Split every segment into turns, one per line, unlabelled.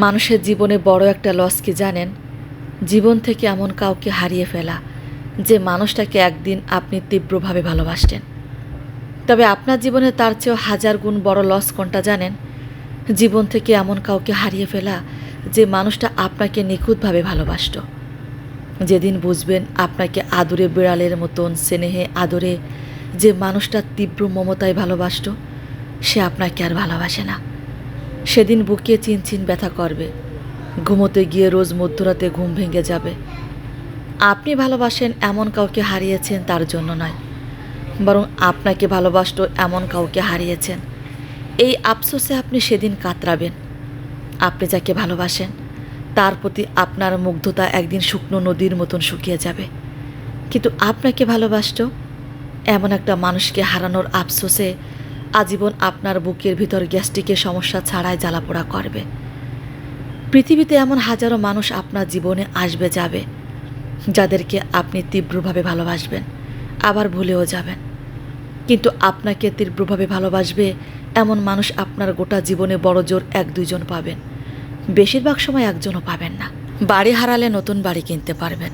মানুষের জীবনে বড় একটা লস কি জানেন? জীবন থেকে এমন কাউকে হারিয়ে ফেলা যে মানুষটাকে একদিন আপনি তীব্রভাবে ভালোবাসতেন। তবে আপনার জীবনে তার চেয়েও হাজার গুণ বড় লস কোনটা জানেন? জীবন থেকে এমন কাউকে হারিয়ে ফেলা যে মানুষটা আপনাকে নিখুঁতভাবে ভালোবাসত। যেদিন বুঝবেন আপনাকে আদরে বিড়ালের মতন স্নেহে আদরে যে মানুষটা তীব্র মমতায় ভালোবাসত, সে আপনাকে আর ভালোবাসে না। সেদিন বুকে চিনচিন ব্যথা করবে, ঘুমোতে গিয়ে রোজ মধ্যরাতে ঘুম ভেঙে যাবে। আপনি ভালোবাসেন এমন কাউকে হারিয়েছেন তার জন্য নয়, বরং আপনাকে ভালোবাসত এমন কাউকে হারিয়েছেন। এই আফসোসে আপনি সেদিন কাতরাবেন। আপনি যাকে ভালোবাসেন তার প্রতি আপনার মুগ্ধতা একদিন শুকনো নদীর মতন শুকিয়ে যাবে। কিন্তু আপনাকে ভালোবাসত এমন একটা মানুষকে হারানোর আফসোসে আজীবন আপনার বুকের ভিতর গ্যাস্ট্রিকের সমস্যা ছাড়াই জ্বালাপোড়া করবে। পৃথিবীতে এমন হাজারো মানুষ আপনার জীবনে আসবে যাবে, যাদেরকে আপনি তীব্রভাবে ভালোবাসবেন, আবার ভুলেও যাবেন। কিন্তু আপনাকে তীব্রভাবে ভালোবাসবে এমন মানুষ আপনার গোটা জীবনে বড় জোর 1-2 জন পাবেন, বেশিরভাগ সময় একজনও পাবেন না। বাড়ি হারালে নতুন বাড়ি কিনতে পারবেন,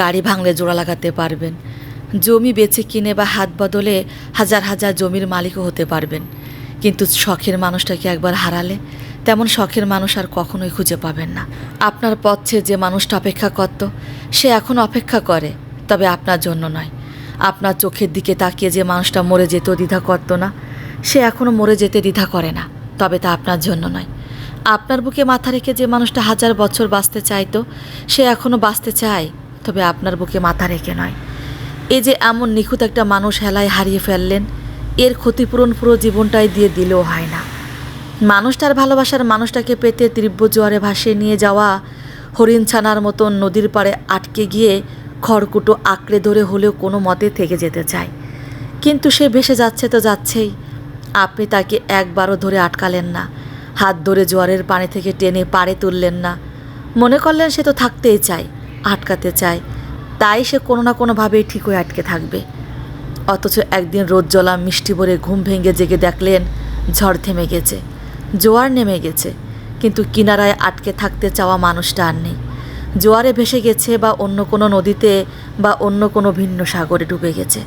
গাড়ি ভাঙলে জোড়া লাগাতে পারবেন, জমি বেচে কিনে বা হাত বদলে হাজার হাজার জমির মালিকও হতে পারবেন। কিন্তু শখের মানুষটাকে একবার হারালে তেমন শখের মানুষ আর কখনোই খুঁজে পাবেন না। আপনার পথে যে মানুষটা অপেক্ষা করত, সে এখন অপেক্ষা করে, তবে আপনার জন্য নয়। আপনার চোখের দিকে তাকিয়ে যে মানুষটা মরে যেতেও দ্বিধা করত না, সে এখনও মরে যেতে দ্বিধা করে না, তবে তা আপনার জন্য নয়। আপনার বুকে মাথা রেখে যে মানুষটা 1000 বছর বাঁচতে চাইতো, সে এখনও বাঁচতে চায়, তবে আপনার বুকে মাথা রেখে নয়। এই যে এমন নিখুঁত একটা মানুষ হেলায় হারিয়ে ফেললেন, এর ক্ষতিপূরণ পুরো জীবনটাই দিয়ে দিলেও হয় না। মানুষটার ভালোবাসার মানুষটাকে পেতে তীব্র জোয়ারে ভাসিয়ে নিয়ে যাওয়া হরিণ ছানার মতন নদীর পাড়ে আটকে গিয়ে খড়কুটো আঁকড়ে ধরে হলেও কোনো মতে থেকে যেতে চায়। কিন্তু সে ভেসে যাচ্ছে তো যাচ্ছেই। আপনি তাকে একবারও ধরে আটকালেন না, হাত ধরে জোয়ারের পানি থেকে টেনে পাড়ে তুললেন না। মনে করলেন সে তো থাকতেই চায়, আটকাতে চায়, তাই সে কোনো না কোনোভাবেই ঠিক হয়ে আটকে থাকবে। অথচ একদিন রোদ জ্বলা মিষ্টি ভরে ঘুম ভেঙে জেগে দেখলেন ঝড় থেমে গেছে, জোয়ার নেমে গেছে, কিন্তু কিনারায় আটকে থাকতে চাওয়া মানুষটা আর নেই। জোয়ারে ভেসে গেছে বা অন্য কোনো নদীতে বা অন্য কোনো ভিন্ন সাগরে ডুবে গেছে।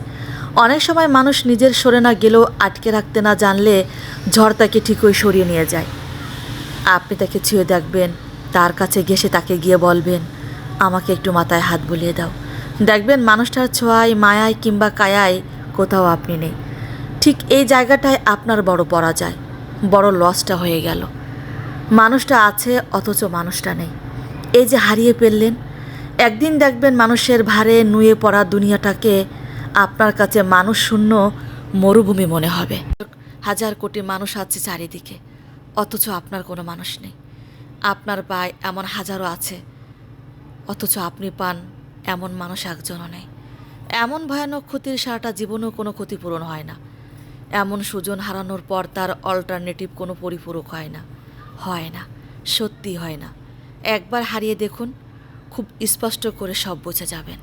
অনেক সময় মানুষ নিজের সরে না গেলেও আটকে রাখতে না জানলে ঝড় তাকে ঠিকই সরিয়ে নিয়ে যায়। আপনি তাকে ছুঁয়ে দেখবেন, তার কাছে ঘেঁষে তাকে গিয়ে বলবেন, আমাকে একটু মাথায় হাত বুলিয়ে দাও। দেখবেন মানুষটার ছোঁয়ায়, মায়ায় কিংবা কায়ায় কোথাও আপনি নেই। ঠিক এই জায়গাটায় আপনার বড় পরাজয়, বড় লসটা হয়ে গেল। মানুষটা আছে অথচ মানুষটা নেই, এই যে হারিয়ে ফেললেন। একদিন দেখবেন মানুষের ভারে নুয়ে পড়া দুনিয়াটাকে আপনার কাছে মানুষ শূন্য মরুভূমি মনে হবে। হাজার কোটি মানুষ আছে চারিদিকে, অথচ আপনার কোনো মানুষ নেই। আপনার পায় এমন হাজারো আছে, অথচ আপনি পান এমন মানুষ একজনও নেই। এমন ভয়ানক ক্ষতির সারাটা জীবনেও কোনো ক্ষতিপূরণ হয় না। এমন সুজন হারানোর পর তার অল্টারনেটিভ কোনো পরিপূরক হয় না, হয় না, সত্যি হয় না। একবার হারিয়ে দেখুন, খুব স্পষ্ট করে সব বুঝে যাবেন।